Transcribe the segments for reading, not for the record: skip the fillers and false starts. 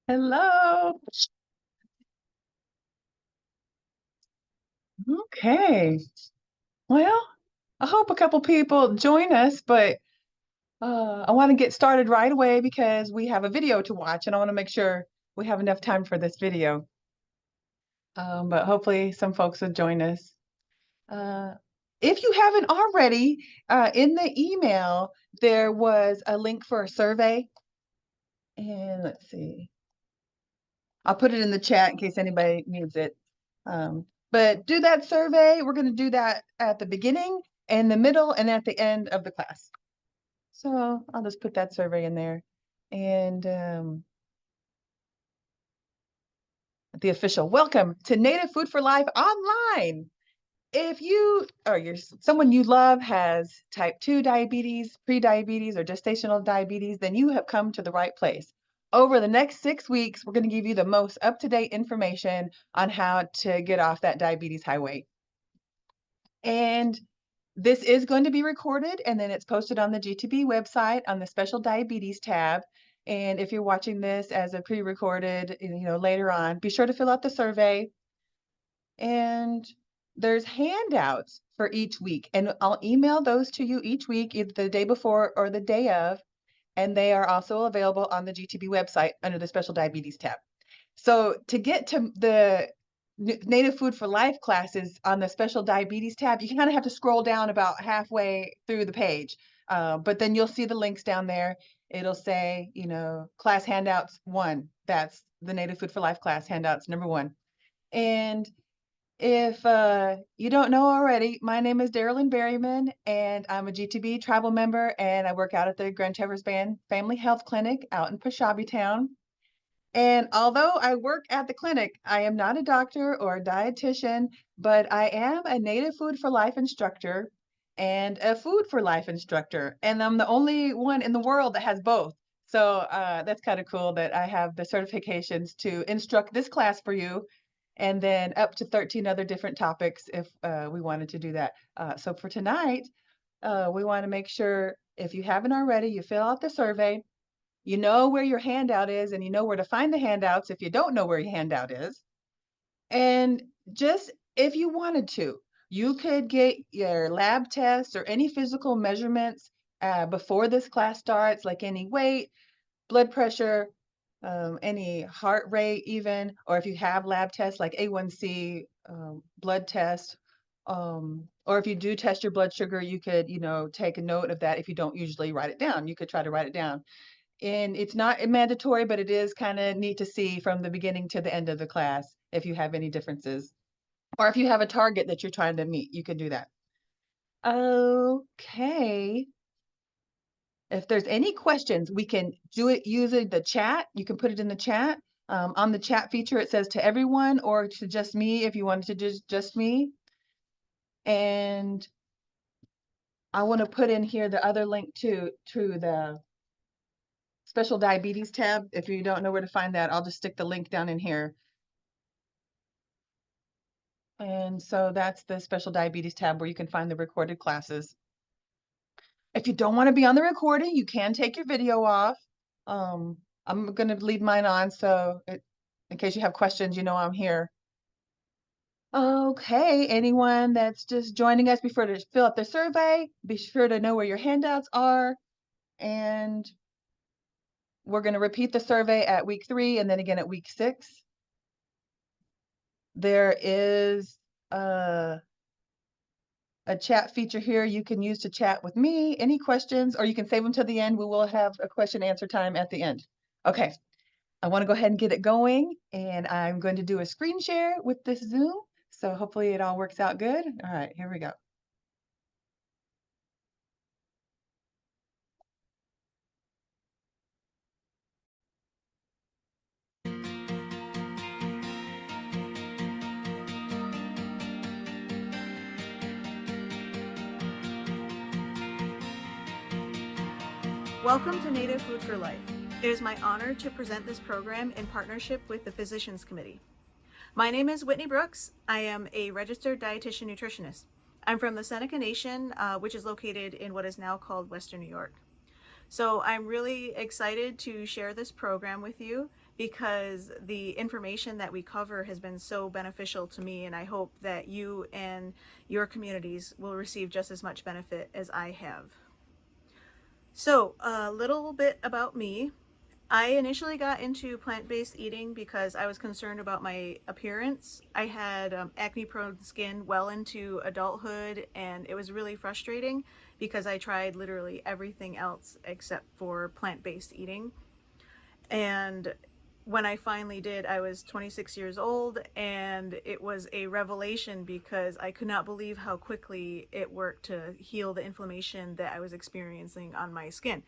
Hello. Okay. Well, I hope a couple people join us, but I want to get started right away because we have a video to watch and I want to make sure we have enough time for this video. But hopefully some folks will join us. Uh, if you haven't already, in the email, there was a link for a survey. And let's see. I'll put it in the chat in case anybody needs it. But do that survey. We're going to do that at the beginning, in the middle, and at the end of the class. So I'll just put that survey in there. And the official welcome to Native Food for Life online. If you or someone you love has type 2 diabetes, pre-diabetes, or gestational diabetes, then you have come to the right place. Over the next 6 weeks, we're going to give you the most up-to-date information on how to get off that diabetes highway. And this is going to be recorded and then it's posted on the GTB website on the special diabetes tab. And if you're watching this as a pre-recorded, later on, be sure to fill out the survey. And there's handouts for each week, and I'll email those to you each week, either the day before or the day of, and they are also available on the GTB website under the special diabetes tab. So to get to the Native Food for Life classes on the special diabetes tab, you kind of have to scroll down about halfway through the page, but then you'll see the links down there. It'll say, class handouts 1. That's the Native Food for Life class handouts number 1. And if you don't know already, my name is Darylyn Berryman, and I'm a GTB tribal member, and I work out at the Grand Traverse Band Family Health Clinic out in Pashabi Town. And although I work at the clinic, I am not a doctor or a dietitian, but I am a Native Food for Life instructor and a Food for Life instructor. And I'm the only one in the world that has both. So that's kind of cool that I have the certifications to instruct this class for you, and then up to 13 other different topics if we wanted to do that. So for tonight, we want to make sure, if you haven't already, you fill out the survey. You know where your handout is, and you know where to find the handouts if you don't know where your handout is. And just if you wanted to, you could get your lab tests or any physical measurements before this class starts, like any weight, blood pressure, any heart rate even, or if you have lab tests like A1C, blood test, or if you do test your blood sugar, you could, take a note of that. If you don't usually write it down, you could try to write it down. And it's not mandatory, but it is kind of neat to see from the beginning to the end of the class if you have any differences. Or if you have a target that you're trying to meet, you can do that. Okay. If there's any questions, we can do it using the chat. You can put it in the chat. On the chat feature, it says to everyone or to just me if you wanted to just me. And I want to put in here the other link to the special diabetes tab. If you don't know where to find that, I'll just stick the link down in here. And so that's the special diabetes tab where you can find the recorded classes. If you don't want to be on the recording, you can take your video off. I'm going to leave mine on, so in case you have questions, you know I'm here. Okay, anyone that's just joining us, be sure to fill out the survey. Be sure to know where your handouts are. And we're going to repeat the survey at week 3 and then again at week 6. There is a chat feature here you can use to chat with me. Any questions, or you can save them to the end. We will have a question answer time at the end. Okay, I want to go ahead and get it going, and I'm going to do a screen share with this Zoom. So hopefully it all works out good. All right, here we go. Welcome to Native Food for Life. It is my honor to present this program in partnership with the Physicians Committee. My name is Whitney Brooks. I am a registered dietitian nutritionist. I'm from the Seneca Nation, which is located in what is now called Western New York. So I'm really excited to share this program with you because the information that we cover has been so beneficial to me, and I hope that you and your communities will receive just as much benefit as I have. So, a little bit about me. I initially got into plant-based eating because I was concerned about my appearance. I had acne-prone skin well into adulthood, and it was really frustrating because I tried literally everything else except for plant-based eating. And when I finally did, I was 26 years old, and it was a revelation because I could not believe how quickly it worked to heal the inflammation that I was experiencing on my skin.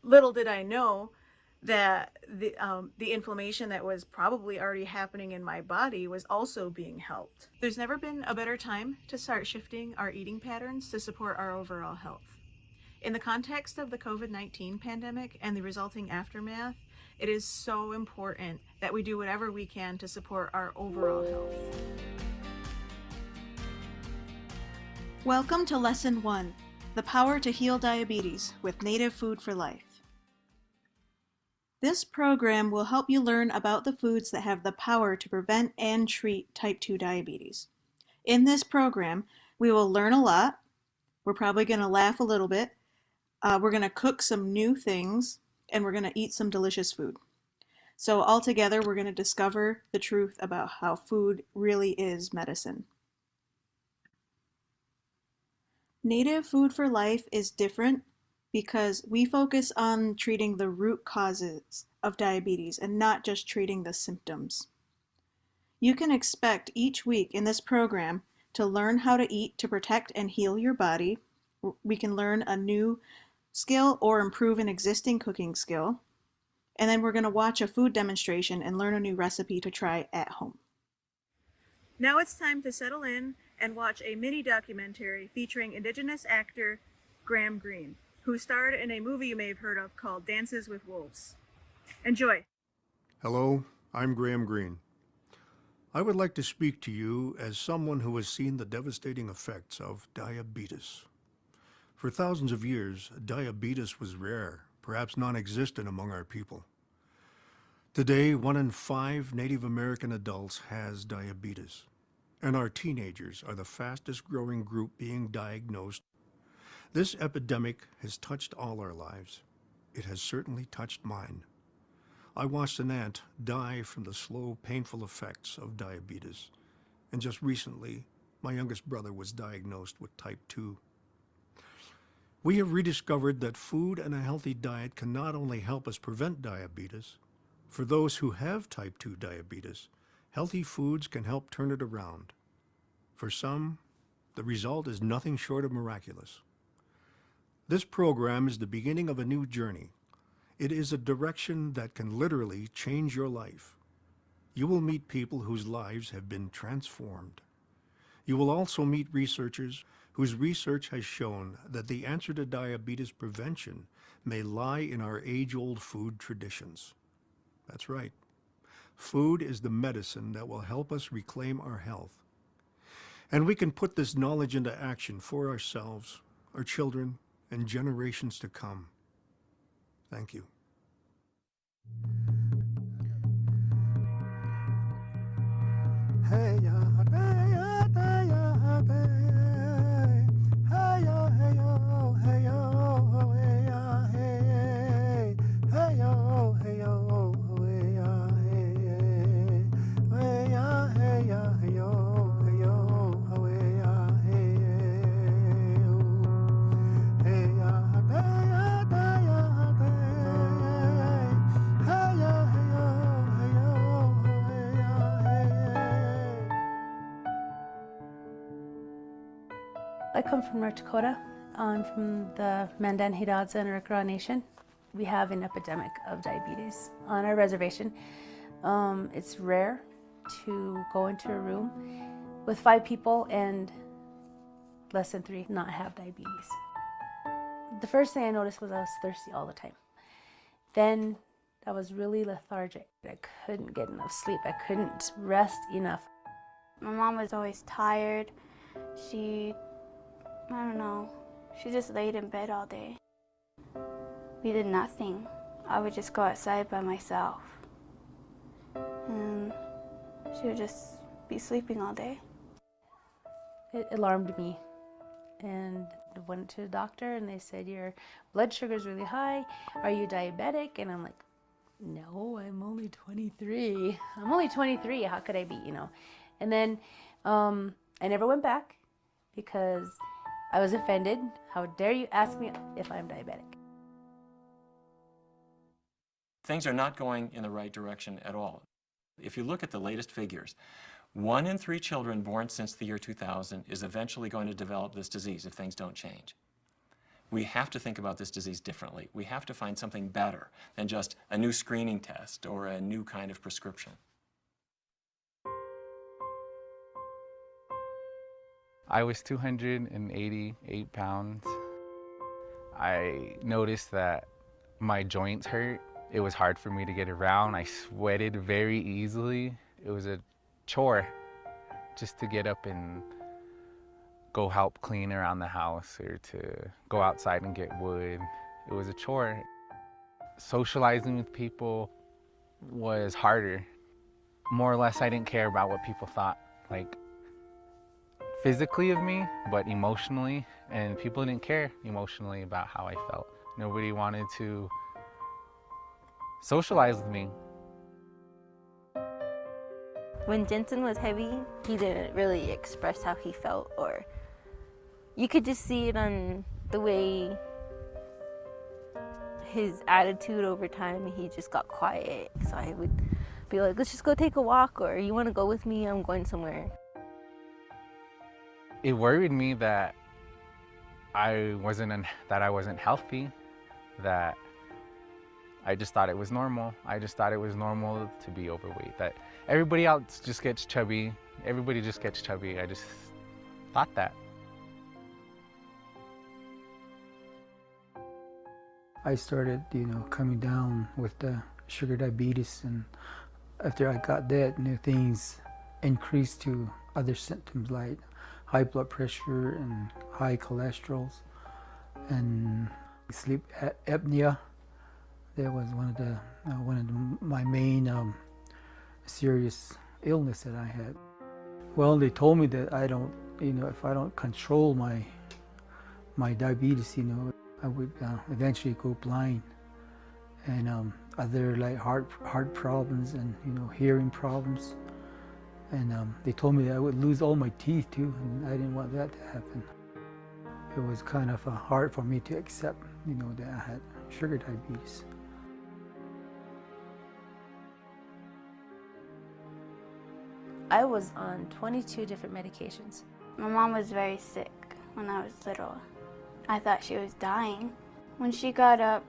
Little did I know that the inflammation that was probably already happening in my body was also being helped. There's never been a better time to start shifting our eating patterns to support our overall health. In the context of the COVID-19 pandemic and the resulting aftermath, it is so important that we do whatever we can to support our overall health. Welcome to Lesson 1, The Power to Heal Diabetes with Native Food for Life. This program will help you learn about the foods that have the power to prevent and treat type 2 diabetes. In this program, we will learn a lot. We're probably going to laugh a little bit. We're going to cook some new things, and we're going to eat some delicious food. So altogether, we're going to discover the truth about how food really is medicine. Native Food for Life is different because we focus on treating the root causes of diabetes and not just treating the symptoms. You can expect each week in this program to learn how to eat to protect and heal your body. We can learn a new skill or improve an existing cooking skill. And then we're going to watch a food demonstration and learn a new recipe to try at home. Now it's time to settle in and watch a mini documentary featuring Indigenous actor Graham Greene, who starred in a movie you may have heard of called Dances with Wolves. Enjoy. Hello, I'm Graham Greene. I would like to speak to you as someone who has seen the devastating effects of diabetes. For thousands of years, diabetes was rare, perhaps non-existent among our people. Today, 1 in 5 Native American adults has diabetes, and our teenagers are the fastest growing group being diagnosed. This epidemic has touched all our lives. It has certainly touched mine. I watched an aunt die from the slow, painful effects of diabetes, and just recently, my youngest brother was diagnosed with type 2. We have rediscovered that food and a healthy diet can not only help us prevent diabetes. For those who have type 2 diabetes, healthy foods can help turn it around. For some, the result is nothing short of miraculous. This program is the beginning of a new journey. It is a direction that can literally change your life. You will meet people whose lives have been transformed. You will also meet researchers whose research has shown that the answer to diabetes prevention may lie in our age-old food traditions. That's right. Food is the medicine that will help us reclaim our health. And we can put this knowledge into action for ourselves, our children, and generations to come. Thank you. Hey ya, hey ya, hey ya, hey ya, hey yo, hey yo, hey ya, hey, hey yo, hey yo, hey ya, hey ya, hey ya, hey yo, hey yo, hey ya, hey ya, hey ya, hey ya, hey ya, hey yo, hey yo, hey ya, hey. I come from North Dakota. I'm from the Mandan, Hidatsa, and Arikara Nation. We have an epidemic of diabetes on our reservation. It's rare to go into a room with 5 people and less than 3 not have diabetes. The first thing I noticed was I was thirsty all the time. Then I was really lethargic. I couldn't get enough sleep. I couldn't rest enough. My mom was always tired. I don't know, she just laid in bed all day. We did nothing. I would just go outside by myself. and she would just be sleeping all day. It alarmed me, and I went to the doctor and they said, your blood sugar is really high. Are you diabetic? And I'm like, no, I'm only 23. I'm only 23. How could I be, you know? And then I never went back because I was offended. How dare you ask me if I'm diabetic? Things are not going in the right direction at all. If you look at the latest figures, 1 in 3 children born since the year 2000 is eventually going to develop this disease if things don't change. We have to think about this disease differently. We have to find something better than just a new screening test or a new kind of prescription. I was 288 pounds. I noticed that my joints hurt. It was hard for me to get around. I sweated very easily. It was a chore just to get up and go help clean around the house or to go outside and get wood. It was a chore. Socializing with people was harder. More or less, I didn't care about what people thought, like physically of me, but emotionally, and people didn't care emotionally about how I felt. Nobody wanted to socialize with me. When Jensen was heavy, he didn't really express how he felt, or you could just see it on the way his attitude over time. He just got quiet. So I would be like, let's just go take a walk, or you want to go with me? I'm going somewhere. It worried me that I wasn't healthy, that I just thought it was normal. I just thought it was normal to be overweight, that everybody else just gets chubby. Everybody just gets chubby. I just thought that. I started, coming down with the sugar diabetes, and after I got that, things increased to other symptoms like high blood pressure and high cholesterol and sleep apnea. That was one of my main serious illness that I had. Well, they told me that I don't, if I don't control my diabetes, I would eventually go blind, and other like heart problems and hearing problems, and they told me that I would lose all my teeth too, and I didn't want that to happen. It was kind of hard for me to accept, that I had sugar diabetes. I was on 22 different medications. My mom was very sick when I was little. I thought she was dying. When she got up,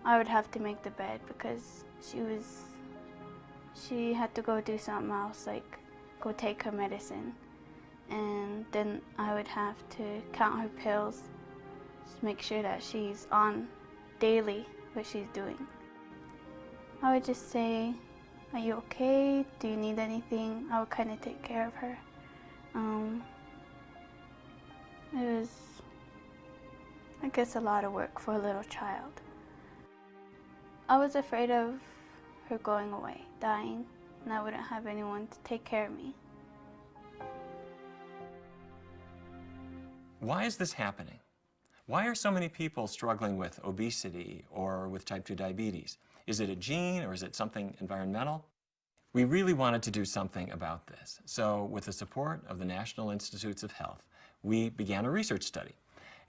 I would have to make the bed because she had to go do something else, like go take her medicine. And then I would have to count her pills, just make sure that she's on daily what she's doing. I would just say, are you okay? Do you need anything? I would kind of take care of her. It was, I guess, a lot of work for a little child. I was afraid of her going away, dying, and I wouldn't have anyone to take care of me. Why is this happening? Why are so many people struggling with obesity or with type 2 diabetes? Is it a gene or is it something environmental? We really wanted to do something about this. So with the support of the National Institutes of Health, we began a research study.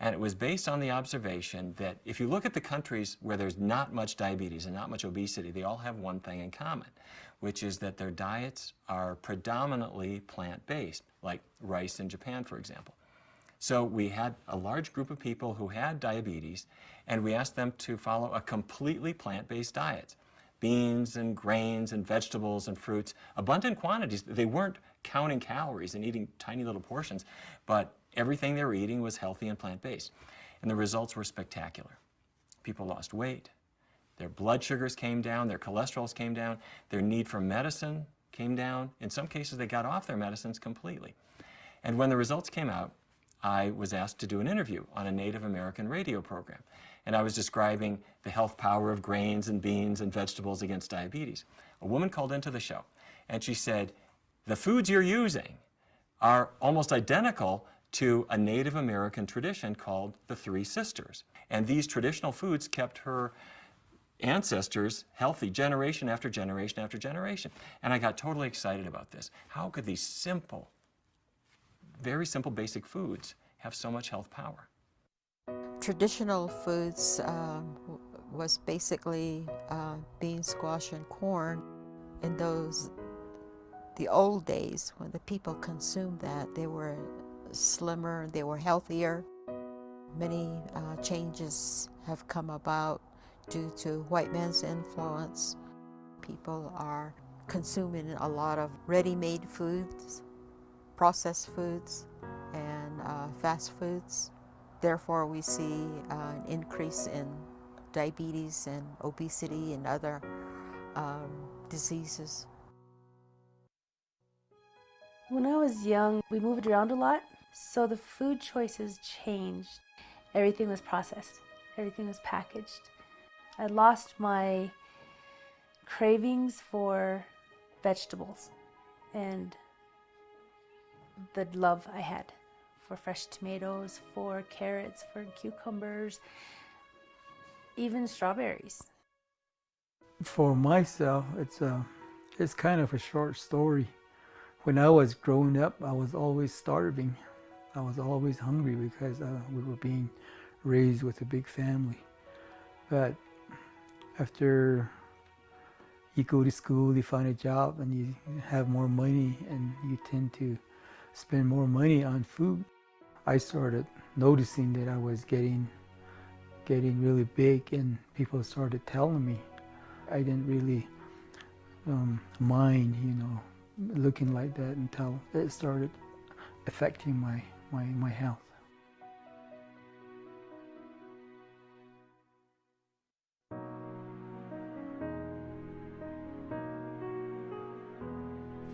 And it was based on the observation that if you look at the countries where there's not much diabetes and not much obesity, they all have one thing in common, which is that their diets are predominantly plant-based, like rice in Japan, for example. So we had a large group of people who had diabetes, and we asked them to follow a completely plant-based diet. Beans and grains and vegetables and fruits, abundant quantities. They weren't counting calories and eating tiny little portions, but everything they were eating was healthy and plant-based. And the results were spectacular. People lost weight, their blood sugars came down, their cholesterols came down, their need for medicine came down. In some cases, they got off their medicines completely. And when the results came out, I was asked to do an interview on a Native American radio program. And I was describing the health power of grains and beans and vegetables against diabetes. A woman called into the show, and she said, the foods you're using are almost identical to a Native American tradition called the Three Sisters. And these traditional foods kept her ancestors healthy generation after generation after generation. And I got totally excited about this. How could these simple, very simple basic foods have so much health power? Traditional foods was basically bean, squash, and corn. In the old days, when the people consumed that, they were slimmer, they were healthier. Many changes have come about due to white man's influence. People are consuming a lot of ready-made foods, processed foods, and fast foods. Therefore, we see an increase in diabetes and obesity and other diseases. When I was young, we moved around a lot, so the food choices changed. Everything was processed, everything was packaged. I lost my cravings for vegetables and the love I had for fresh tomatoes, for carrots, for cucumbers, even strawberries. For myself, it's kind of a short story. When I was growing up, I was always starving. I was always hungry because we were being raised with a big family. But after you go to school, you find a job, and you have more money, and you tend to spend more money on food. I started noticing that I was getting really big, and people started telling me. I didn't really mind, looking like that until it started affecting my health.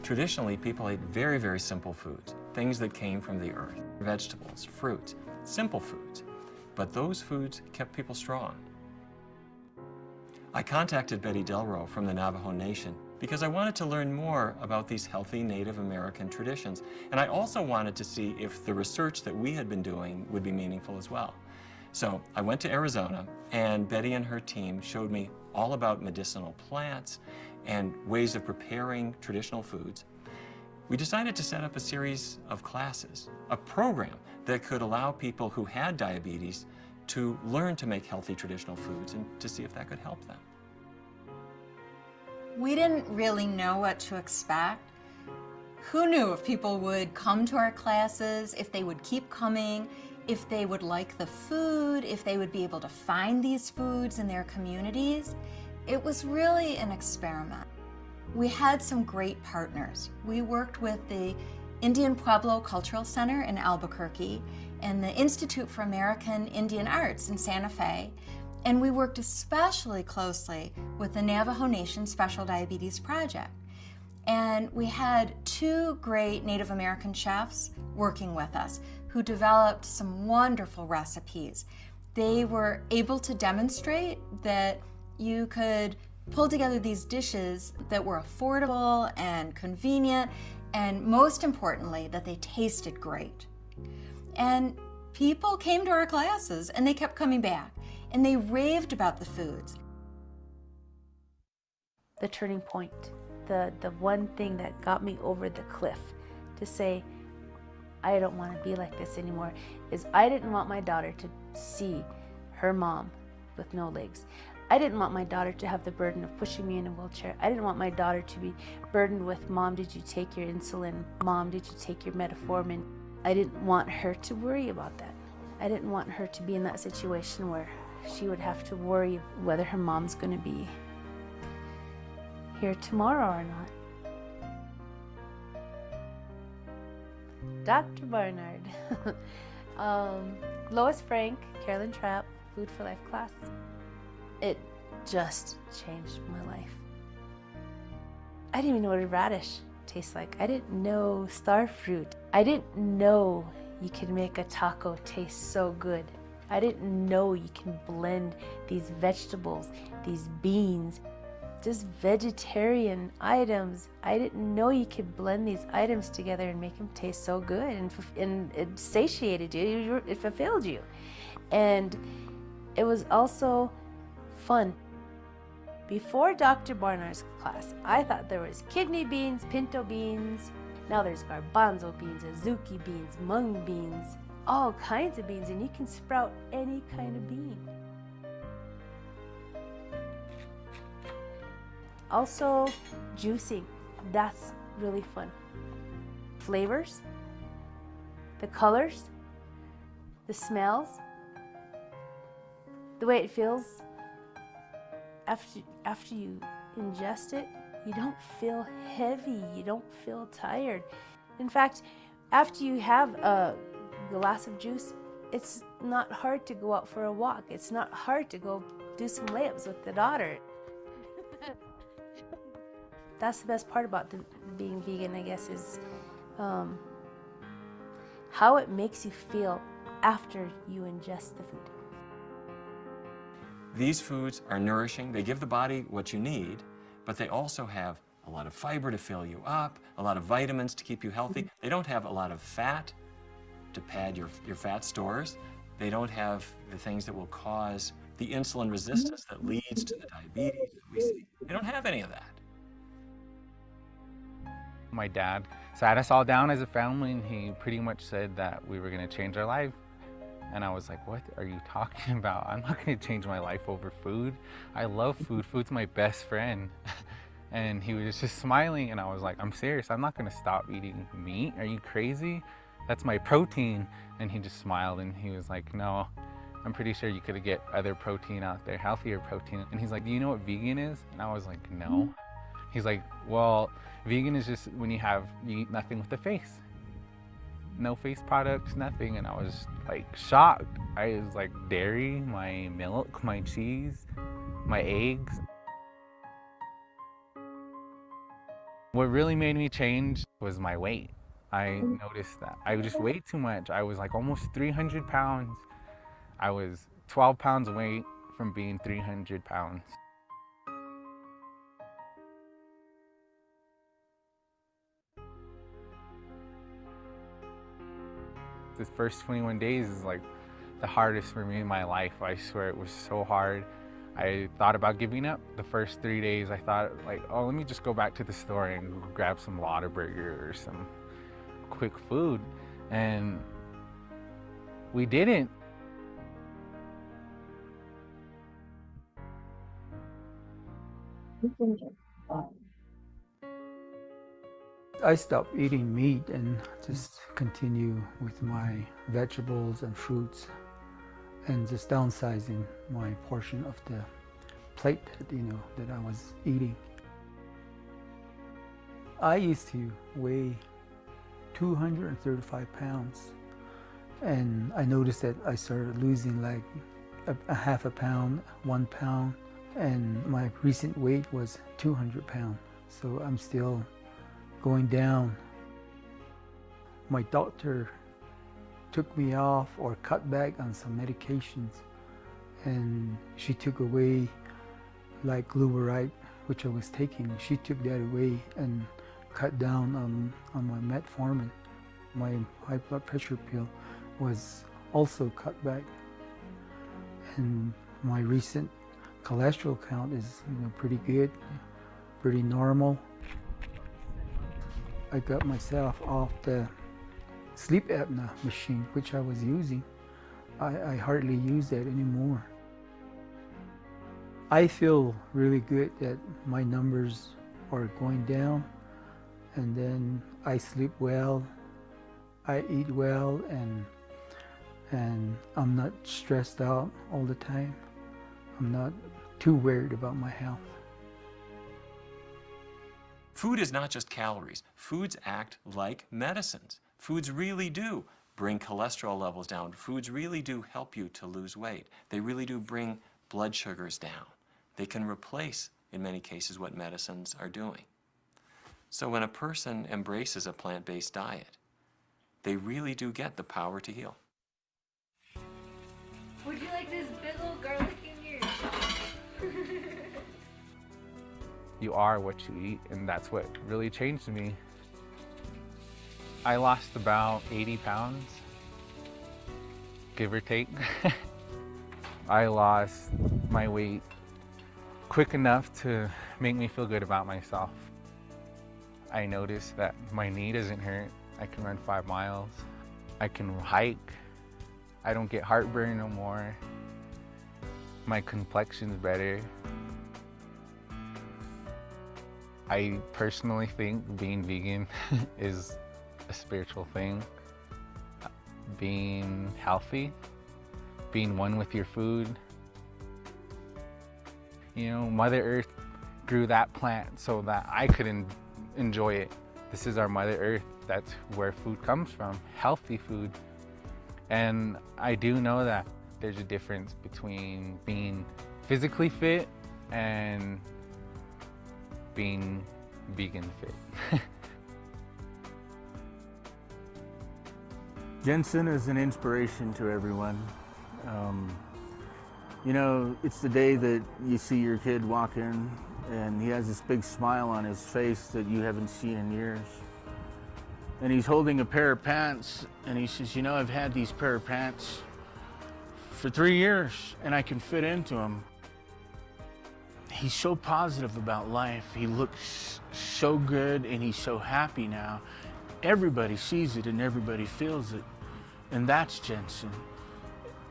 Traditionally, people ate very, very simple foods, things that came from the earth, vegetables, fruit, simple foods. But those foods kept people strong. I contacted Betty Delro from the Navajo Nation because I wanted to learn more about these healthy Native American traditions. And I also wanted to see if the research that we had been doing would be meaningful as well. So I went to Arizona, and Betty and her team showed me all about medicinal plants and ways of preparing traditional foods. We decided to set up a series of classes, a program that could allow people who had diabetes to learn to make healthy traditional foods and to see if that could help them. We didn't really know what to expect. Who knew if people would come to our classes, if they would keep coming, if they would like the food, if they would be able to find these foods in their communities? It was really an experiment. We had some great partners. We worked with the Indian Pueblo Cultural Center in Albuquerque and the Institute for American Indian Arts in Santa Fe. And we worked especially closely with the Navajo Nation Special Diabetes Project. And we had two great Native American chefs working with us who developed some wonderful recipes. They were able to demonstrate that you could pull together these dishes that were affordable and convenient, and most importantly, that they tasted great. And people came to our classes and they kept coming back, and they raved about the foods. The turning point, the one thing that got me over the cliff to say, I don't want to be like this anymore, is I didn't want my daughter to see her mom with no legs. I didn't want my daughter to have the burden of pushing me in a wheelchair. I didn't want my daughter to be burdened with, Mom, did you take your insulin? Mom, did you take your metformin? I didn't want her to worry about that. I didn't want her to be in that situation where she would have to worry whether her mom's going to be here tomorrow or not. Dr. Barnard. Lois Frank, Carolyn Trapp, Food for Life class. It just changed my life. I didn't even know what a radish tastes like. I didn't know star fruit. I didn't know you could make a taco taste so good. I didn't know you can blend these vegetables, these beans. just vegetarian items. I didn't know you could blend these items together and make them taste so good, and it satiated you, it fulfilled you. And it was also fun. Before Dr. Barnard's class, I thought there was kidney beans, pinto beans. Now there's garbanzo beans, azuki beans, mung beans, all kinds of beans, and you can sprout any kind of bean. Also, juicing, that's really fun. Flavors, the colors, the smells, the way it feels. After you ingest it, you don't feel heavy, you don't feel tired. In fact, after you have a glass of juice, it's not hard to go out for a walk. It's not hard to go do some layups with the daughter. That's the best part about being vegan, I guess, is how it makes you feel after you ingest the food. These foods are nourishing. They give the body what you need, but they also have a lot of fiber to fill you up, a lot of vitamins to keep you healthy. They don't have a lot of fat to pad your fat stores. They don't have the things that will cause the insulin resistance that leads to the diabetes that we see. They don't have any of that. My dad sat us all down as a family, and he pretty much said that we were going to change our life. And I was like, what are you talking about? I'm not going to change my life over food. I love food. Food's my best friend. And he was just smiling, and I was like, I'm serious. I'm not going to stop eating meat. Are you crazy? That's my protein. And he just smiled, and he was like, no, I'm pretty sure you could get other protein out there, healthier protein. And he's like, do you know what vegan is? And I was like, no. He's like, well, vegan is just when you eat nothing with the face. No face products, nothing. And I was like shocked. I was like, dairy, my milk, my cheese, my eggs. What really made me change was my weight. I noticed that I just weighed too much. I was like almost 300 pounds. I was 12 pounds away from being 300 pounds. The first 21 days is like the hardest for me in my life. I swear it was so hard. I thought about giving up. The first 3 days I thought like, oh, let me just go back to the store and grab some Whataburger or some quick food. And we didn't. I stopped eating meat and just continue with my vegetables and fruits, and just downsizing my portion of the plate that I was eating. I used to weigh 235 pounds, and I noticed that I started losing like a half a pound, 1 pound, and my recent weight was 200 pounds. So I'm still going down. My doctor took me off or cut back on some medications, and she took away like Gluburide, which I was taking. She took that away and cut down on my metformin. My high blood pressure pill was also cut back, and my recent cholesterol count is pretty good, pretty normal. I got myself off the sleep apnea machine, which I was using. I hardly use that anymore. I feel really good that my numbers are going down, and then I sleep well, I eat well, and I'm not stressed out all the time. I'm not too worried about my health. Food is not just calories. Foods act like medicines. Foods really do bring cholesterol levels down. Foods really do help you to lose weight. They really do bring blood sugars down. They can replace, in many cases, what medicines are doing. So when a person embraces a plant-based diet, they really do get the power to heal. Would you like this big old garlic in your You are what you eat, and that's what really changed me. I lost about 80 pounds, give or take. I lost my weight quick enough to make me feel good about myself. I noticed that my knee doesn't hurt. I can run 5 miles. I can hike. I don't get heartburn no more. My complexion's better. I personally think being vegan is a spiritual thing. Being healthy, being one with your food. You know, Mother Earth grew that plant so that I could enjoy it. This is our Mother Earth. That's where food comes from, healthy food. And I do know that there's a difference between being physically fit and being vegan fit. Jensen is an inspiration to everyone. You know, it's the day that you see your kid walk in and he has this big smile on his face that you haven't seen in years. And he's holding a pair of pants and he says, you know, I've had these pair of pants for 3 years and I can fit into them. He's so positive about life. He looks so good and he's so happy now. Everybody sees it and everybody feels it. And that's Jensen.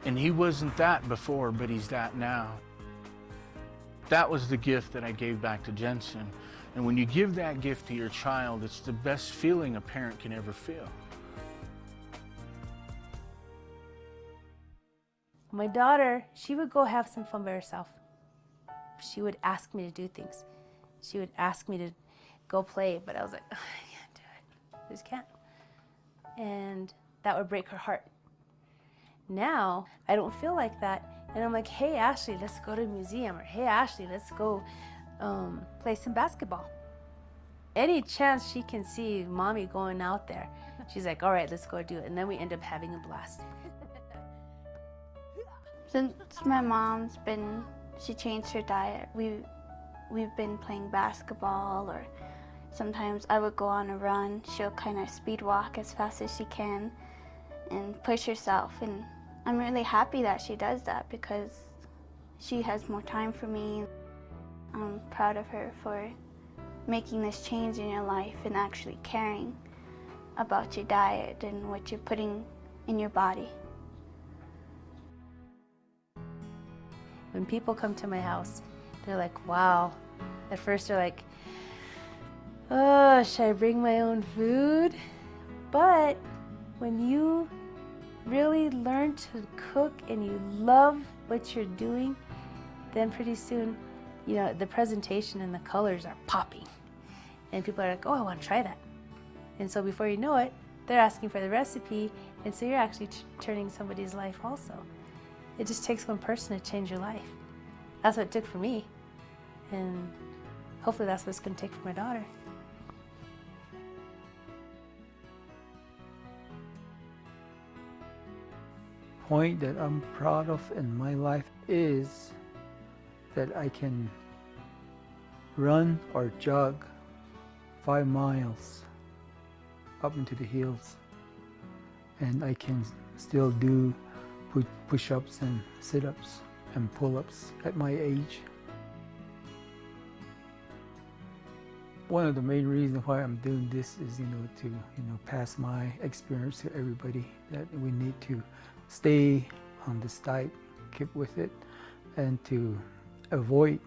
And he wasn't that before, but he's that now. That was the gift that I gave back to Jensen. And when you give that gift to your child, it's the best feeling a parent can ever feel. My daughter, she would go have some fun by herself. She would ask me to do things. She would ask me to go play, but I was like, oh, I can't do it. I just can't. And that would break her heart. Now, I don't feel like that. And I'm like, hey, Ashley, let's go to a museum. Or hey, Ashley, let's go play some basketball. Any chance she can see mommy going out there, she's like, all right, let's go do it. And then we end up having a blast. Since my mom's she changed her diet, we've been playing basketball, or sometimes I would go on a run. She'll kind of speed walk as fast as she can and push herself. And I'm really happy that she does that because she has more time for me. I'm proud of her for making this change in your life and actually caring about your diet and what you're putting in your body. When people come to my house, they're like, wow. At first they're like, oh, should I bring my own food? But when you really learn to cook and you love what you're doing, then pretty soon, you know, the presentation and the colors are popping. And people are like, oh, I want to try that. And so before you know it, they're asking for the recipe, and so you're actually turning somebody's life also. It just takes one person to change your life. That's what it took for me. And hopefully that's what it's going to take for my daughter. Point that I'm proud of in my life is that I can run or jog 5 miles up into the hills, and I can still do push-ups and sit-ups and pull-ups at my age. One of the main reasons why I'm doing this is, to pass my experience to everybody, that we need to stay on this diet, keep with it, and to avoid,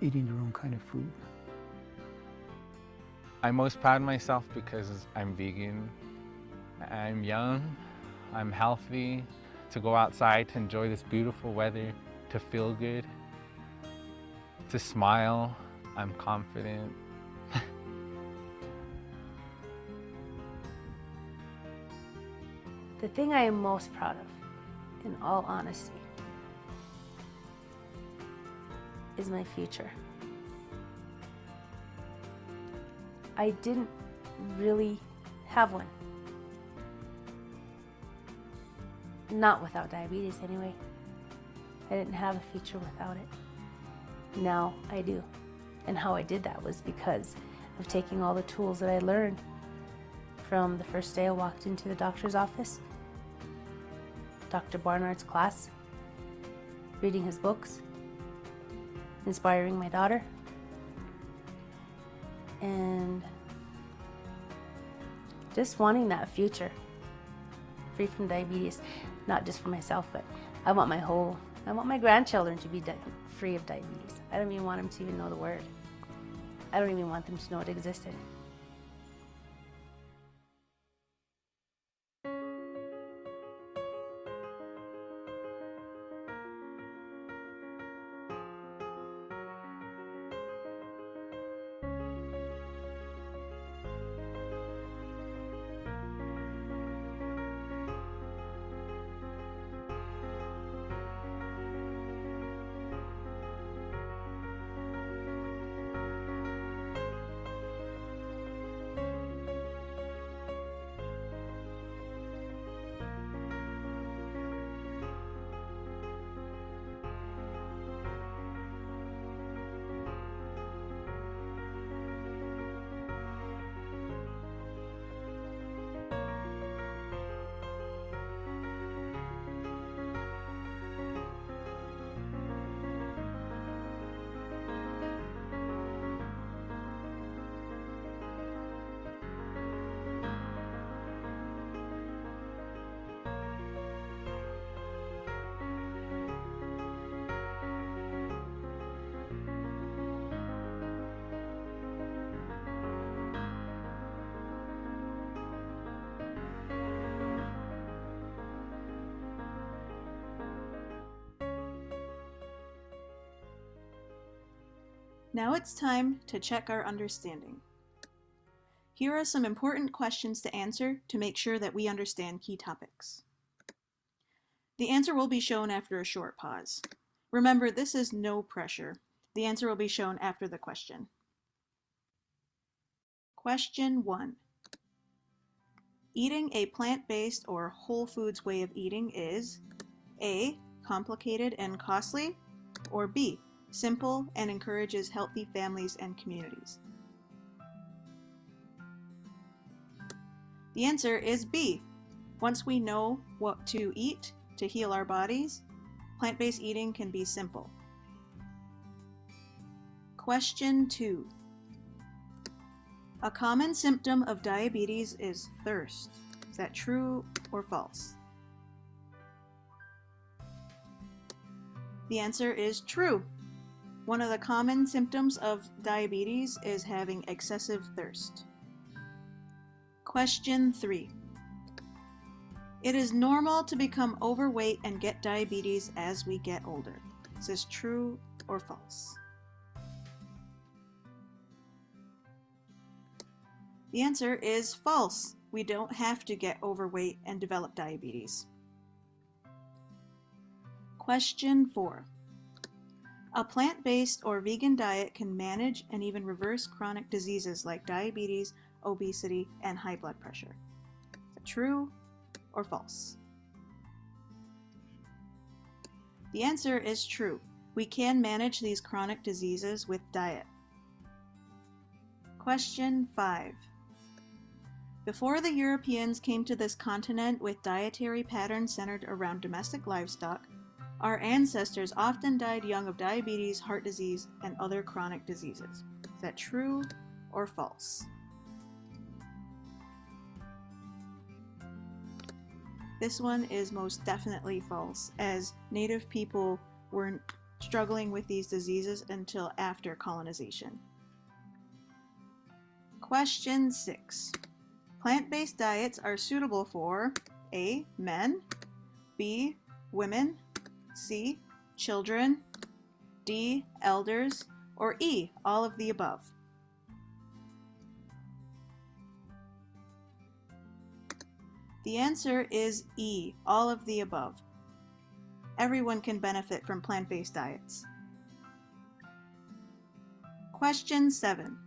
eating the wrong kind of food. I'm most proud of myself because I'm vegan. I'm young, I'm healthy, to go outside, to enjoy this beautiful weather, to feel good, to smile. I'm confident. The thing I am most proud of, in all honesty, is my future. I didn't really have one. Not without diabetes, anyway. I didn't have a future without it. Now I do. And how I did that was because of taking all the tools that I learned from the first day I walked into the doctor's office, Dr. Barnard's class, reading his books, inspiring my daughter, and just wanting that future free from diabetes, not just for myself, but I want my grandchildren to be free of diabetes. I don't even want them to even know the word. I don't even want them to know it existed. Now it's time to check our understanding. Here are some important questions to answer to make sure that we understand key topics. The answer will be shown after a short pause. Remember, this is no pressure. The answer will be shown after the question. Question 1. Eating a plant-based or whole foods way of eating is A. Complicated and costly, or B. Simple and encourages healthy families and communities? The answer is B. Once we know what to eat to heal our bodies, plant-based eating can be simple. Question 2. A common symptom of diabetes is thirst. Is that true or false? The answer is true. One of the common symptoms of diabetes is having excessive thirst. Question 3. It is normal to become overweight and get diabetes as we get older. Is this true or false? The answer is false. We don't have to get overweight and develop diabetes. Question 4. A plant-based or vegan diet can manage and even reverse chronic diseases like diabetes, obesity, and high blood pressure. Is that true or false? The answer is true. We can manage these chronic diseases with diet. Question 5. Before the Europeans came to this continent with dietary patterns centered around domestic livestock, our ancestors often died young of diabetes, heart disease, and other chronic diseases. Is that true or false? This one is most definitely false, as Native people weren't struggling with these diseases until after colonization. Question 6. Plant-based diets are suitable for A. Men, B. Women, C. Children, D. Elders, or E. All of the above. The answer is E. All of the above. Everyone can benefit from plant-based diets. Question 7.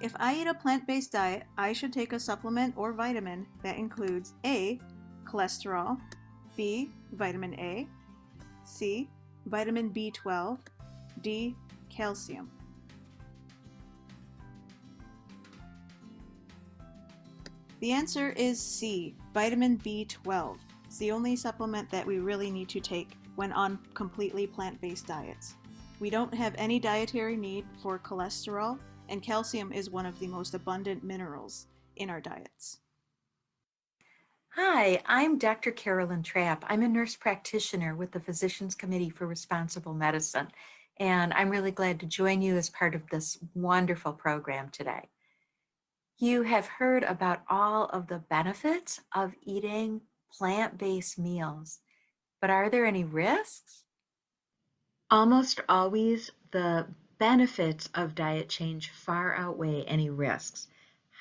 If I eat a plant-based diet, I should take a supplement or vitamin that includes A. Cholesterol, B. Vitamin A, C. Vitamin B12, D. Calcium. The answer is C, vitamin B12. It's the only supplement that we really need to take when on completely plant-based diets. We don't have any dietary need for cholesterol, and calcium is one of the most abundant minerals in our diets. Hi, I'm Dr. Carolyn Trapp. I'm a nurse practitioner with the Physicians Committee for Responsible Medicine, and I'm really glad to join you as part of this wonderful program today. You have heard about all of the benefits of eating plant-based meals, but are there any risks? Almost always, the benefits of diet change far outweigh any risks.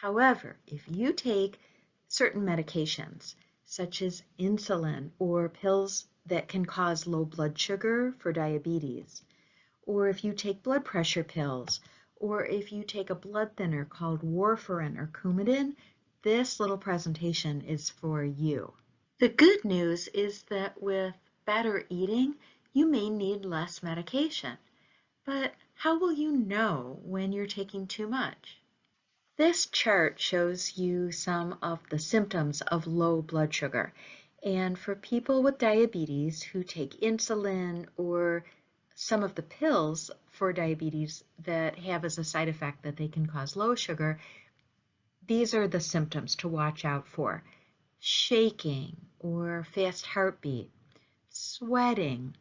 However, if you take certain medications, such as insulin or pills that can cause low blood sugar for diabetes, or if you take blood pressure pills, or if you take a blood thinner called warfarin or Coumadin, this little presentation is for you. The good news is that with better eating, you may need less medication. But how will you know when you're taking too much? This chart shows you some of the symptoms of low blood sugar. And for people with diabetes who take insulin or some of the pills for diabetes that have as a side effect that they can cause low sugar, these are the symptoms to watch out for. Shaking or fast heartbeat, sweating,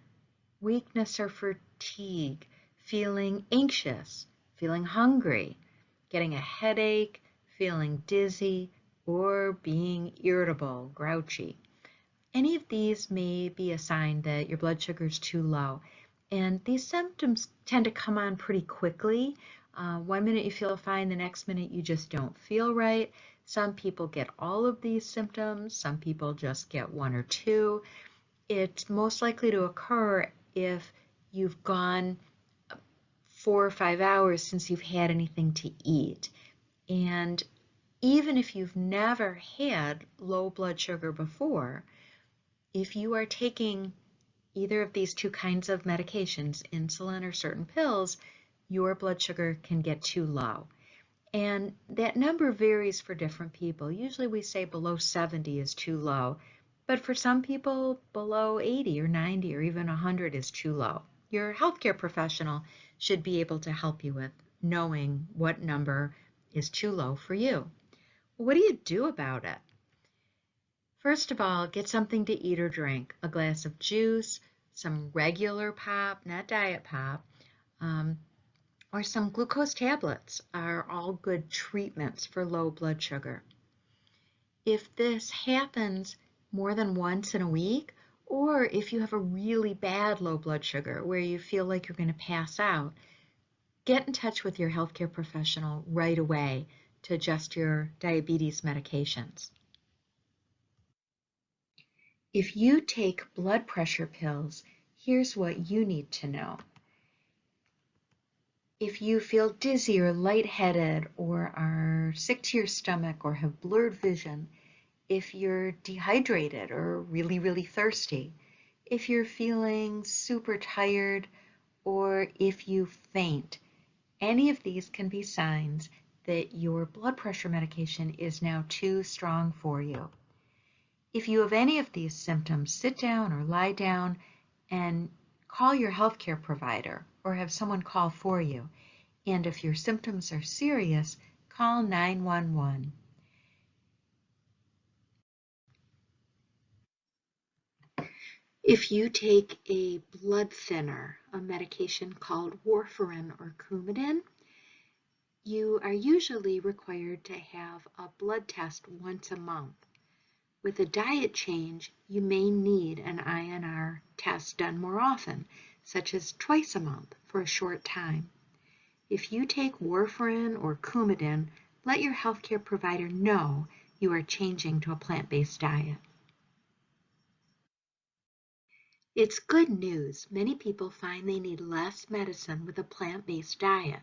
weakness or fatigue, feeling anxious, feeling hungry, getting a headache, feeling dizzy, or being irritable, grouchy. Any of these may be a sign that your blood sugar is too low. And these symptoms tend to come on pretty quickly. 1 minute you feel fine, the next minute you just don't feel right. Some people get all of these symptoms, some people just get 1 or 2. It's most likely to occur if you've gone 4 or 5 hours since you've had anything to eat. And even if you've never had low blood sugar before, if you are taking either of these two kinds of medications, insulin or certain pills, your blood sugar can get too low. And that number varies for different people. Usually we say below 70 is too low, but for some people below 80 or 90 or even 100 is too low. Your healthcare professional should be able to help you with knowing what number is too low for you. What do you do about it? First of all, get something to eat or drink, a glass of juice, some regular pop, not diet pop, or some glucose tablets are all good treatments for low blood sugar. If this happens more than once in a week, or if you have a really bad low blood sugar where you feel like you're going to pass out, get in touch with your healthcare professional right away to adjust your diabetes medications. If you take blood pressure pills, here's what you need to know. If you feel dizzy or lightheaded or are sick to your stomach or have blurred vision, if you're dehydrated or really, really thirsty, if you're feeling super tired, or if you faint, any of these can be signs that your blood pressure medication is now too strong for you. If you have any of these symptoms, sit down or lie down and call your healthcare provider or have someone call for you. And if your symptoms are serious, call 911. If you take a blood thinner, a medication called warfarin or Coumadin, you are usually required to have a blood test once a month. With a diet change, you may need an INR test done more often, such as twice a month for a short time. If you take warfarin or Coumadin, let your healthcare provider know you are changing to a plant-based diet. It's good news. Many people find they need less medicine with a plant-based diet.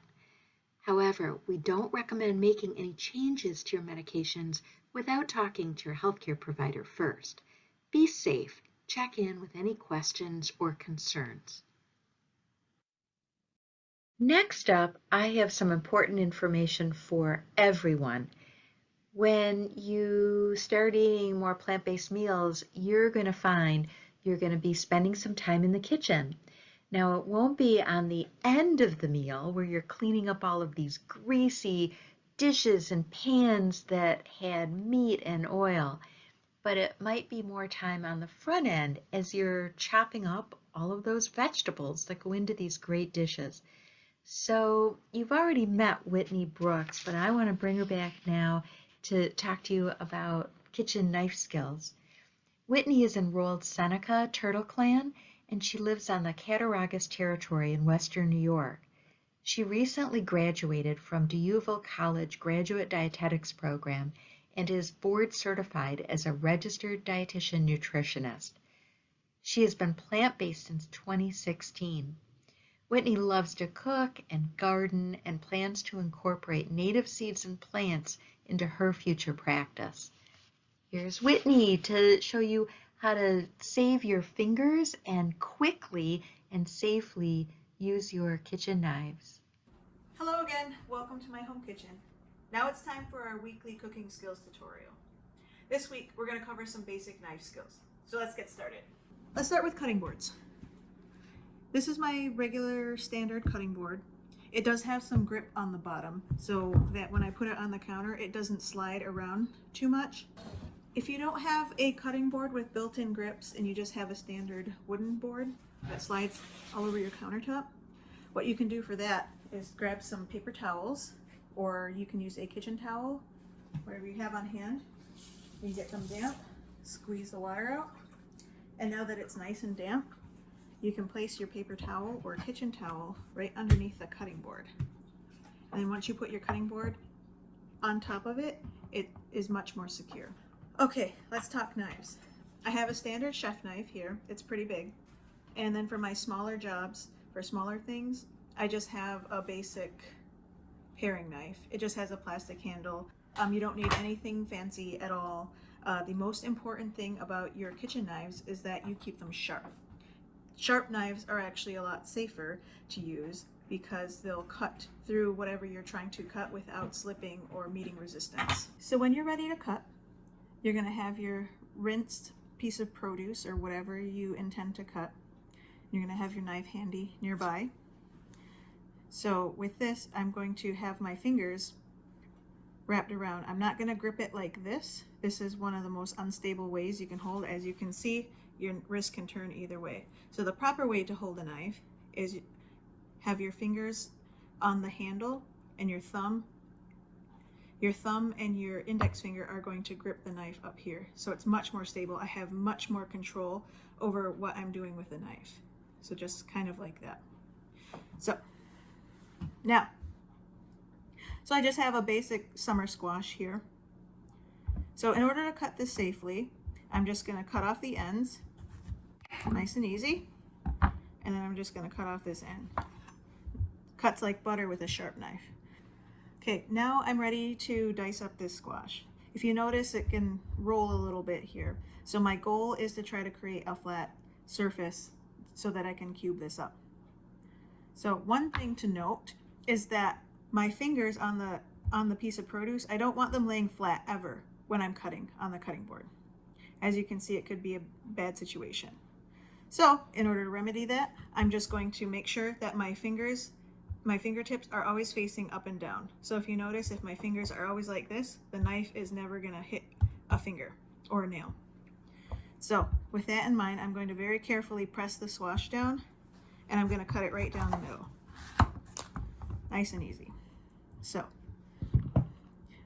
However, we don't recommend making any changes to your medications without talking to your healthcare provider first. Be safe. Check in with any questions or concerns. Next up, I have some important information for everyone. When you start eating more plant-based meals, you're going to find you're going to be spending some time in the kitchen. Now, it won't be on the end of the meal where you're cleaning up all of these greasy dishes and pans that had meat and oil, but it might be more time on the front end as you're chopping up all of those vegetables that go into these great dishes. So you've already met Whitney Brooks, but I want to bring her back now to talk to you about kitchen knife skills. Whitney is enrolled Seneca Turtle Clan, and she lives on the Cattaraugus Territory in western New York. She recently graduated from DeUville College Graduate Dietetics Program and is board certified as a registered dietitian nutritionist. She has been plant-based since 2016. Whitney loves to cook and garden and plans to incorporate native seeds and plants into her future practice. Here's Whitney to show you how to save your fingers and quickly and safely use your kitchen knives. Hello again, welcome to my home kitchen. Now it's time for our weekly cooking skills tutorial. This week we're going to cover some basic knife skills. So let's get started. Let's start with cutting boards. This is my regular standard cutting board. It does have some grip on the bottom so that when I put it on the counter it doesn't slide around too much. If you don't have a cutting board with built-in grips and you just have a standard wooden board that slides all over your countertop, what you can do for that is grab some paper towels, or you can use a kitchen towel, whatever you have on hand. You get them damp, squeeze the water out, and now that it's nice and damp, you can place your paper towel or kitchen towel right underneath the cutting board. And then once you put your cutting board on top of it, it is much more secure. Okay, let's talk knives. I have a standard chef knife here. It's pretty big. And then for my smaller jobs, for smaller things, I just have a basic paring knife. It just has a plastic handle. You don't need anything fancy at all. The most important thing about your kitchen knives is that you keep them sharp. Sharp knives are actually a lot safer to use because they'll cut through whatever you're trying to cut without slipping or meeting resistance. So when you're ready to cut, you're going to have your rinsed piece of produce or whatever you intend to cut. You're going to have your knife handy nearby. So with this, I'm going to have my fingers wrapped around. I'm not going to grip it like this. This is one of the most unstable ways you can hold. As you can see, your wrist can turn either way. So the proper way to hold a knife is have your fingers on the handle and your thumb and your index finger are going to grip the knife up here. So it's much more stable. I have much more control over what I'm doing with the knife. So just kind of like that. So now, I just have a basic summer squash here. So in order to cut this safely, I'm just going to cut off the ends, nice and easy, and then I'm just going to cut off this end. Cuts like butter with a sharp knife. Okay, now I'm ready to dice up this squash. If you notice, it can roll a little bit here. So my goal is to try to create a flat surface so that I can cube this up. So one thing to note is that my fingers on the piece of produce, I don't want them laying flat ever when I'm cutting on the cutting board. As you can see, it could be a bad situation. So in order to remedy that, I'm just going to make sure that my fingertips are always facing up and down. So if you notice, if my fingers are always like this, the knife is never going to hit a finger or a nail. So with that in mind, I'm going to very carefully press the squash down, and I'm going to cut it right down the middle. Nice and easy. So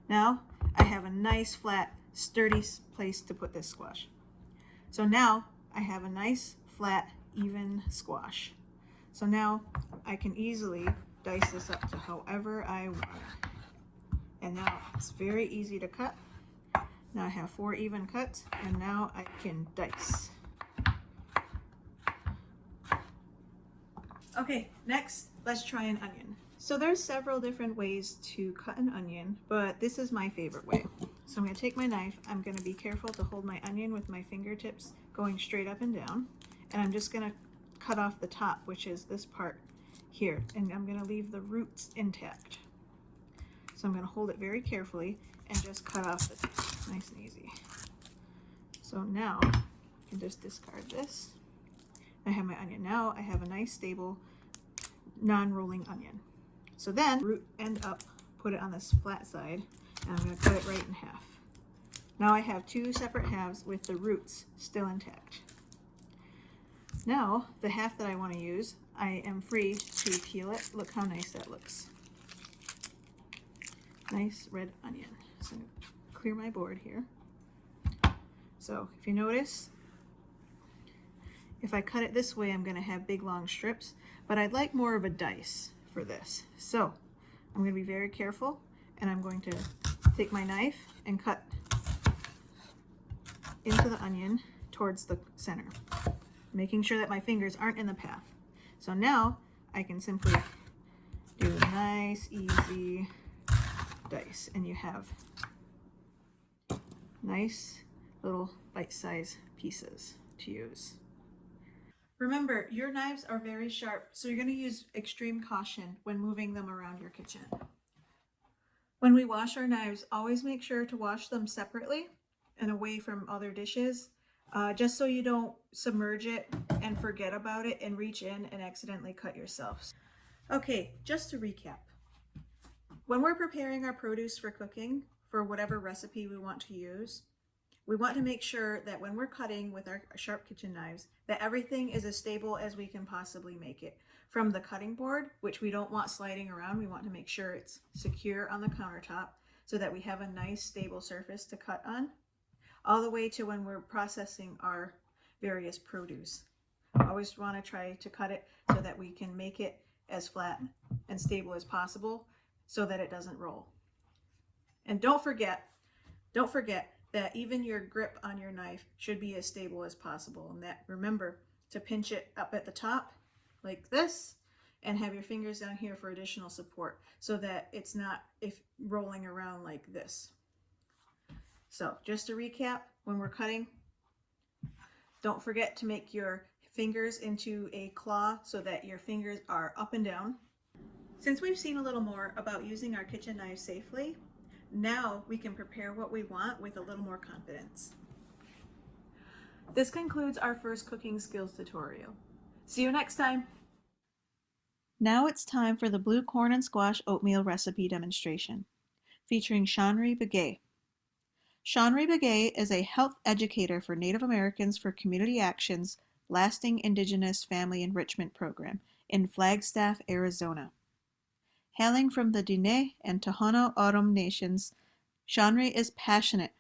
now I have a nice, flat, sturdy place to put this squash. So now I have a nice, flat, even squash. So now I can easily dice this up to however I want. And now it's very easy to cut. Now I have 4 even cuts, and now I can dice. Okay, next, let's try an onion. So there's several different ways to cut an onion, but this is my favorite way. So I'm going to take my knife. I'm going to be careful to hold my onion with my fingertips going straight up and down. And I'm just going to cut off the top, which is this part here. And I'm going to leave the roots intact. So I'm going to hold it very carefully. and just cut off the tip, nice and easy. So now I can just discard this. I have my onion. Now I have a nice stable non-rolling onion. So then root end up, put it on this flat side, and I'm going to cut it right in half. Now I have two separate halves with the roots still intact. Now the half that I want to use, I am free to peel it. Look how nice that looks. Nice red onion. So I'm going to clear my board here. So if you notice, if I cut it this way, I'm going to have big long strips, but I'd like more of a dice for this. So I'm going to be very careful, and I'm going to take my knife and cut into the onion towards the center, making sure that my fingers aren't in the path. So now I can simply do a nice, easy dice, and you have nice little bite-sized pieces to use. Remember, your knives are very sharp, so you're going to use extreme caution when moving them around your kitchen. When we wash our knives, always make sure to wash them separately and away from other dishes, just so you don't submerge it and forget about it and reach in and accidentally cut yourself. Okay, just to recap. When we're preparing our produce for cooking, for whatever recipe we want to use, we want to make sure that when we're cutting with our sharp kitchen knives, that everything is as stable as we can possibly make it. From the cutting board, which we don't want sliding around, we want to make sure it's secure on the countertop so that we have a nice stable surface to cut on, all the way to when we're processing our various produce. Always want to try to cut it so that we can make it as flat and stable as possible so that it doesn't roll. And don't forget that even your grip on your knife should be as stable as possible. And that, remember to pinch it up at the top like this and have your fingers down here for additional support so that it's not rolling around like this. So just to recap, when we're cutting, don't forget to make your fingers into a claw so that your fingers are up and down. Since we've seen a little more about using our kitchen knives safely, now we can prepare what we want with a little more confidence. This concludes our first cooking skills tutorial. See you next time. Now it's time for the blue corn and squash oatmeal recipe demonstration, featuring Shawnree Begay. Shawnree Begay is a health educator for Native Americans for Community Action's Lasting Indigenous Family Enrichment Program in Flagstaff, Arizona. Hailing from the Diné and Tohono O'odham nations, Shawnree is passionate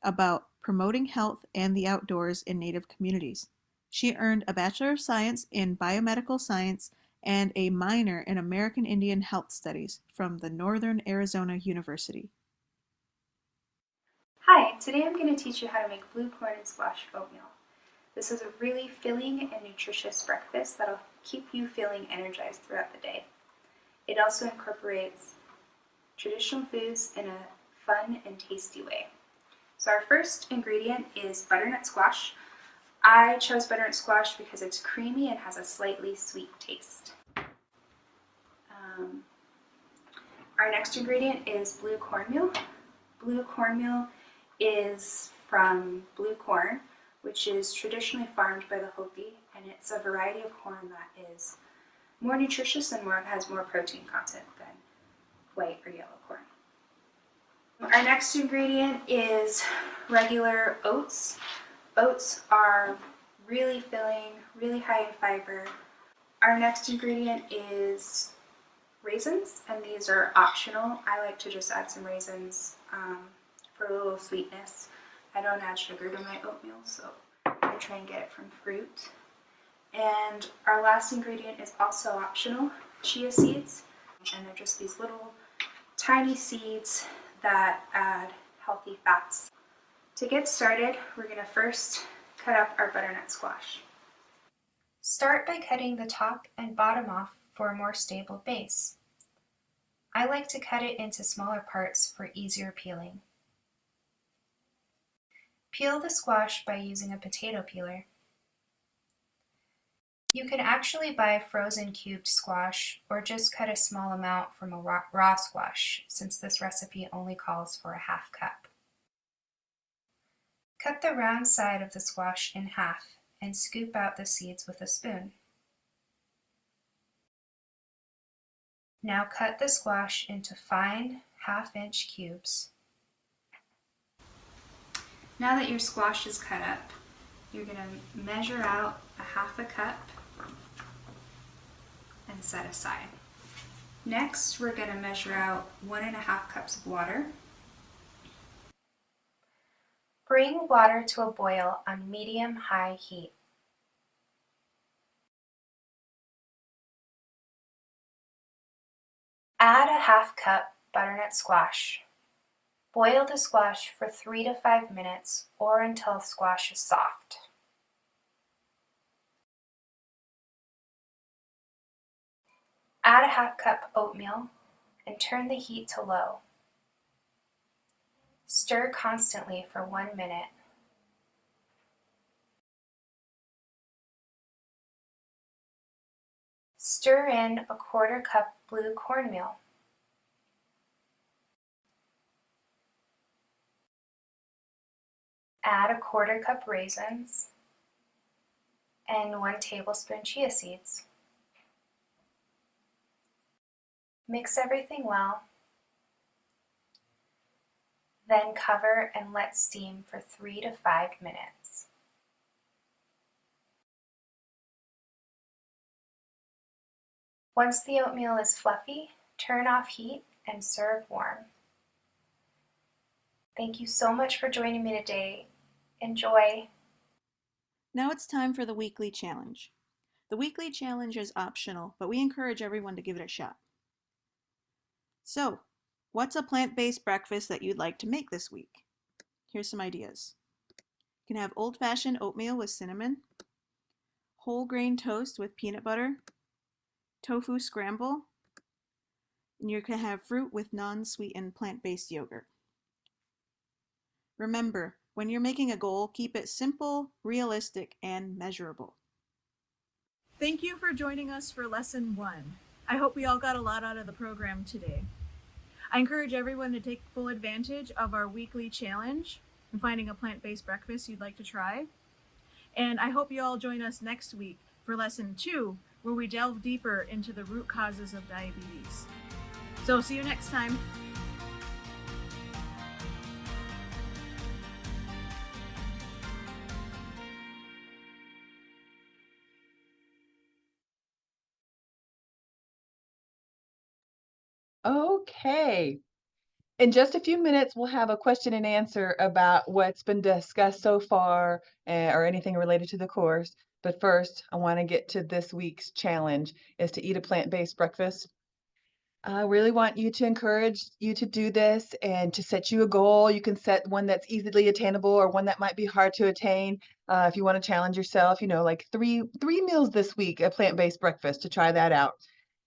about promoting health and the outdoors in Native communities. She earned a Bachelor of Science in Biomedical Science and a minor in American Indian Health Studies from the Northern Arizona University. Hi, today I'm going to teach you how to make blue corn and squash oatmeal. This is a really filling and nutritious breakfast that'll keep you feeling energized throughout the day. It also incorporates traditional foods in a fun and tasty way. So our first ingredient is butternut squash. I chose butternut squash because it's creamy and has a slightly sweet taste. Our next ingredient is blue cornmeal. Blue cornmeal is from blue corn, which is traditionally farmed by the Hopi, and it's a variety of corn that is more nutritious and has more protein content than white or yellow corn. Our next ingredient is regular oats. Oats are really filling, really high in fiber. Our next ingredient is raisins, and these are optional. I like to just add some raisins for a little sweetness. I don't add sugar to my oatmeal, so I try and get it from fruit. And our last ingredient is also optional, chia seeds, and they're just these little tiny seeds that add healthy fats. To get started, we're going to first cut up our butternut squash. Start by cutting the top and bottom off for a more stable base. I like to cut it into smaller parts for easier peeling. Peel the squash by using a potato peeler. You can actually buy frozen cubed squash or just cut a small amount from a raw squash, since this recipe only calls for a half cup. Cut the round side of the squash in half and scoop out the seeds with a spoon. Now cut the squash into fine half-inch cubes. Now that your squash is cut up, you're going to measure out a half a cup and set aside. Next, we're going to measure out 1.5 cups of water. Bring water to a boil on medium-high heat. Add a half cup butternut squash. Boil the squash for 3 to 5 minutes or until squash is soft. Add a half cup oatmeal and turn the heat to low. Stir constantly for 1 minute. Stir in a 1/4 cup blue cornmeal. Add a 1/4 cup raisins and 1 tablespoon chia seeds. Mix everything well. Then cover and let steam for 3 to 5 minutes. Once the oatmeal is fluffy, turn off heat and serve warm. Thank you so much for joining me today. Enjoy! Now it's time for the weekly challenge. The weekly challenge is optional, but we encourage everyone to give it a shot. So, what's a plant-based breakfast that you'd like to make this week? Here's some ideas. You can have old-fashioned oatmeal with cinnamon, whole grain toast with peanut butter, tofu scramble, and you can have fruit with non-sweetened plant-based yogurt. Remember, when you're making a goal, keep it simple, realistic, and measurable. Thank you for joining us for Lesson 1. I hope we all got a lot out of the program today. I encourage everyone to take full advantage of our weekly challenge and finding a plant-based breakfast you'd like to try. And I hope you all join us next week for Lesson 2, where we delve deeper into the root causes of diabetes. So see you next time. Okay. In just a few minutes, we'll have a question and answer about what's been discussed so far or anything related to the course. But first, I want to get to this week's challenge, is to eat a plant-based breakfast. I really want you to encourage you to do this and to set you a goal. You can set one that's easily attainable or one that might be hard to attain. If you want to challenge yourself, like three meals this week, a plant-based breakfast, to try that out.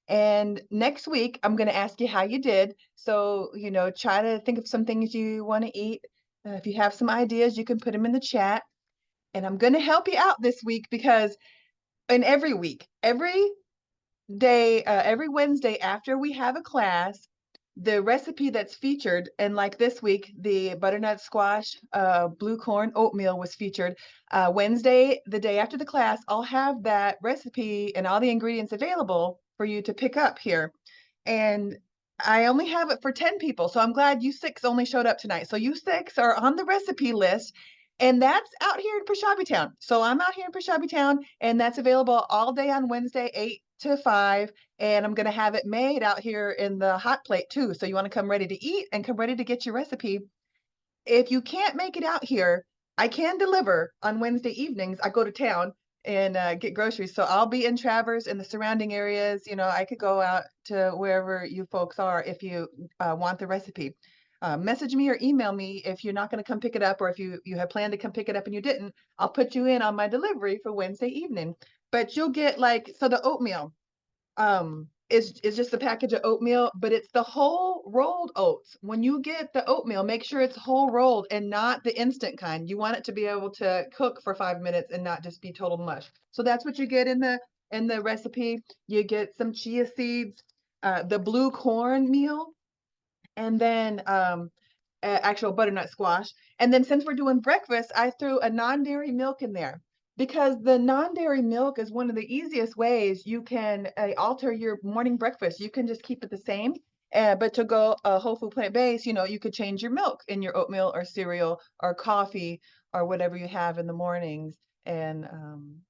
And next week, I'm going to ask you how you did. So, try to think of some things you want to eat. If you have some ideas, you can put them in the chat. And I'm going to help you out this week because every week, every day, every Wednesday after we have a class, the recipe that's featured, and like this week, the butternut squash, blue corn oatmeal was featured. Wednesday, the day after the class, I'll have that recipe and all the ingredients available for you to pick up here. And I only have it for 10 people, so I'm glad you 6 only showed up tonight. So you 6 are on the recipe list, and that's out here in Peshawbee Town. So I'm out here in Peshawbee Town, and that's available all day on Wednesday, 8 to 5, and I'm going to have it made out here in the hot plate too. So you want to come ready to eat and come ready to get your recipe. If you can't make it out here, I can deliver on Wednesday evenings. I go to town and get groceries. So I'll be in Traverse and the surrounding areas. I could go out to wherever you folks are if you want the recipe. Message me or email me if you're not going to come pick it up, or if you had planned to come pick it up and you didn't. I'll put you in on my delivery for Wednesday evening. But you'll get so the oatmeal is just a package of oatmeal, but it's the whole rolled oats. When you get the oatmeal, make sure it's whole rolled and not the instant kind. You want it to be able to cook for 5 minutes and not just be total mush. So that's what you get in the in the recipe. You get some chia seeds, the blue corn meal, and then actual butternut squash. And then since we're doing breakfast, I threw a non-dairy milk in there because the non-dairy milk is one of the easiest ways you can alter your morning breakfast. You can just keep it the same. But to go whole food plant-based, you know, you could change your milk in your oatmeal or cereal or coffee or whatever you have in the mornings. And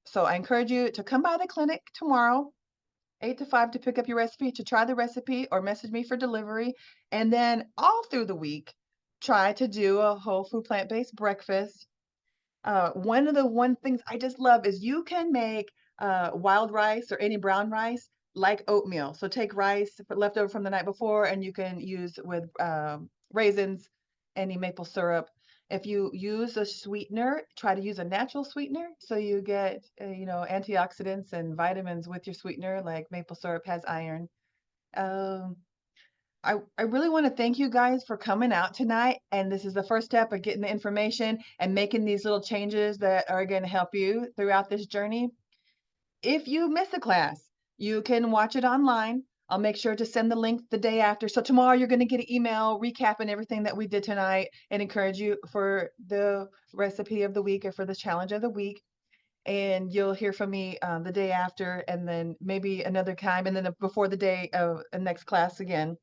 so I encourage you to come by the clinic tomorrow, 8 to 5, to pick up your recipe, to try the recipe, or message me for delivery. And then all through the week, try to do a whole food plant-based breakfast. One of the things I just love is you can make wild rice or any brown rice like oatmeal. So take rice left over from the night before, and you can use with raisins, any maple syrup. If you use a sweetener, try to use a natural sweetener so you get you know, antioxidants and vitamins with your sweetener, like maple syrup has iron. Um, I really want to thank you guys for coming out tonight. And this is the first step of getting the information and making these little changes that are going to help you throughout this journey. If you miss a class, you can watch it online. I'll make sure to send the link the day after. So tomorrow you're going to get an email recapping everything that we did tonight and encourage you for the recipe of the week or for the challenge of the week. And you'll hear from me the day after, and then maybe another time, and then before the day of the next class again.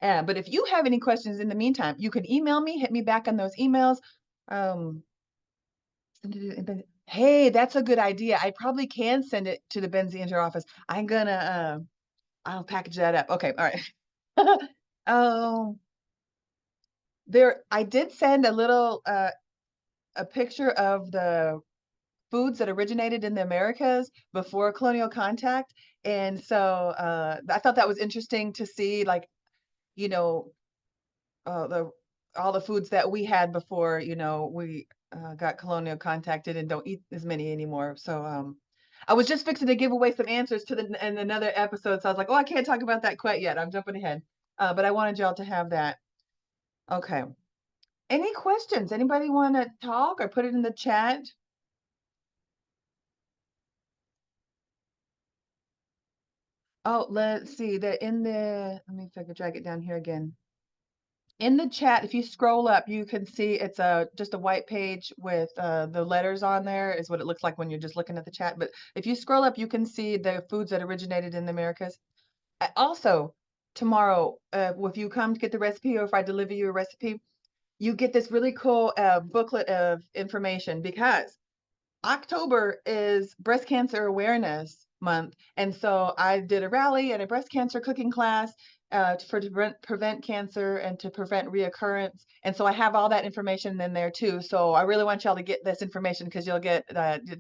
But if you have any questions in the meantime, you can email me, hit me back on those emails. Hey, that's a good idea. I probably can send it to the Benzie interoffice. I'm gonna, I'll package that up. Okay, all right. I did send a little, a picture of the foods that originated in the Americas before colonial contact. And so I thought that was interesting to see, like, you know, all the foods that we had before, you know, we got colonial contacted and don't eat as many anymore. So I was just fixing to give away some answers to in another episode. So I was like, oh, I can't talk about that quite yet. I'm jumping ahead. But I wanted y'all to have that. Okay. Any questions? Anybody want to talk or put it in the chat? Oh, let's see. Let me see if I can drag it down here again. In the chat, if you scroll up, you can see it's just a white page with the letters on there is what it looks like when you're just looking at the chat. But if you scroll up, you can see the foods that originated in the Americas. Also, tomorrow, if you come to get the recipe or if I deliver you a recipe, you get this really cool booklet of information because October is Breast Cancer Awareness Month. And so I did a rally and a breast cancer cooking class to prevent cancer and to prevent reoccurrence. And so I have all that information in there too. So I really want y'all to get this information because you'll get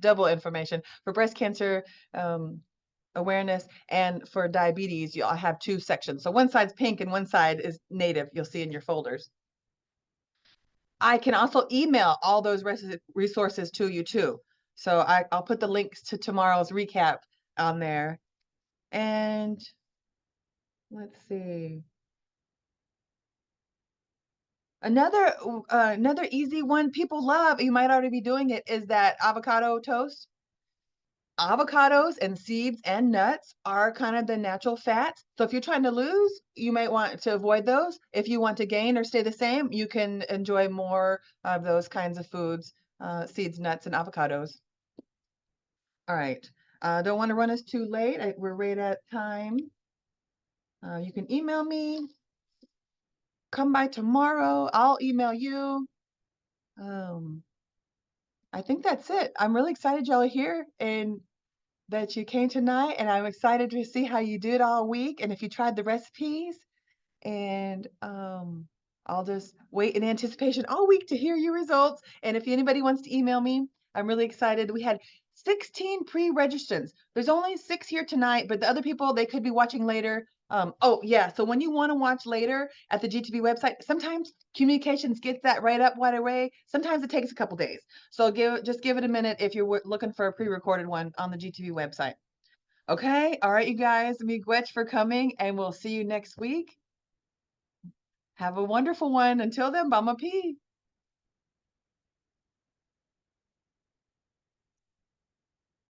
double information for breast cancer awareness, and for diabetes. You'll have two sections. So one side's pink and one side is native. You'll see in your folders. I can also email all those resources to you too. So I'll put the links to tomorrow's recap on there. And let's see. Another easy one people love, you might already be doing it, is that avocado toast. Avocados and seeds and nuts are kind of the natural fats. So if you're trying to lose, you might want to avoid those. If you want to gain or stay the same, you can enjoy more of those kinds of foods, seeds, nuts, and avocados. All right. Don't want to run us too late. We're right at time. You can email me. Come by tomorrow. I'll email you. I think that's it. I'm really excited y'all are here and that you came tonight, and I'm excited to see how you did all week and if you tried the recipes. And I'll just wait in anticipation all week to hear your results. And if anybody wants to email me, I'm really excited. We had 16 pre-registrants. There's only 6 here tonight, but the other people, they could be watching later. Oh yeah, so when you want to watch later at the GTV website, sometimes communications gets that right up right away. Sometimes it takes a couple days. So just give it a minute if you're looking for a pre-recorded one on the GTV website. Okay, all right, you guys, miigwech for coming, and we'll see you next week. Have a wonderful one. Until then, Bama P.